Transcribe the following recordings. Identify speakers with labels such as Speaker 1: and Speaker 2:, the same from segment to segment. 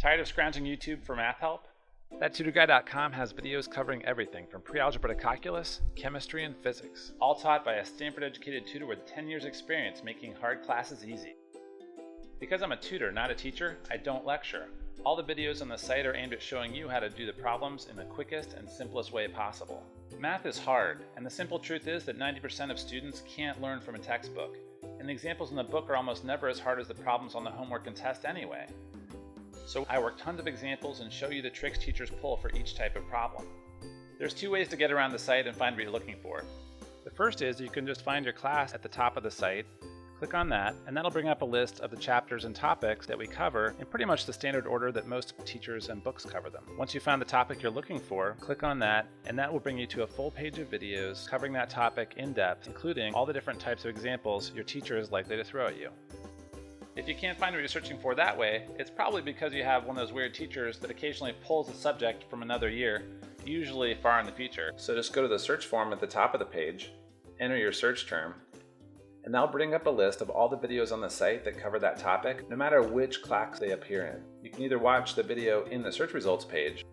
Speaker 1: Tired of scrounging YouTube for math help? ThatTutorGuy.com has videos covering everything from pre-algebra to calculus, chemistry, and physics, all taught by a Stanford-educated tutor with 10 years experience making hard classes easy. Because I'm a tutor, not a teacher, I don't lecture. All the videos on the site are aimed at showing you how to do the problems in the quickest and simplest way possible. Math is hard, and the simple truth is that 90% of students can't learn from a textbook, and the examples in the book are almost never as hard as the problems on the homework and test anyway. So I work tons of examples and show you the tricks teachers pull for each type of problem. There's two ways to get around the site and find what you're looking for. The first is you can just find your class at the top of the site, click on that, and that'll bring up a list of the chapters and topics that we cover in pretty much the standard order that most teachers and books cover them. Once you found the topic you're looking for, click on that, and that will bring you to a full page of videos covering that topic in depth, including all the different types of examples your teacher is likely to throw at you. If you can't find what you're searching for that way, it's probably because you have one of those weird teachers that occasionally pulls a subject from another year, usually far in the future. So just go to the search form at the top of the page, enter your search term, and that'll bring up a list of all the videos on the site that cover that topic, no matter which class they appear in. You can either watch the video in the search results page,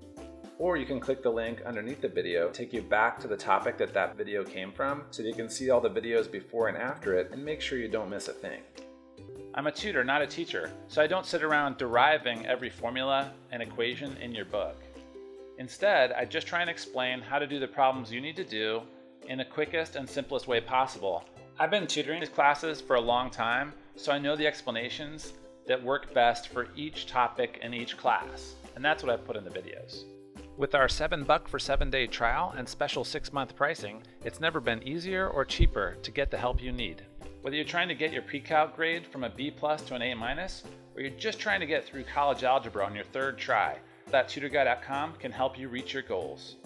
Speaker 1: or you can click the link underneath the video, take you back to the topic that video came from, so that you can see all the videos before and after it, and make sure you don't miss a thing. I'm a tutor, not a teacher, so I don't sit around deriving every formula and equation in your book. Instead, I just try and explain how to do the problems you need to do in the quickest and simplest way possible. I've been tutoring these classes for a long time, so I know the explanations that work best for each topic in each class, and that's what I put in the videos. With our $7 for 7-day trial and special 6-month pricing, it's never been easier or cheaper to get the help you need. Whether you're trying to get your pre-calc grade from a B+ to an A-, or you're just trying to get through college algebra on your third try, ThatTutorGuy.com can help you reach your goals.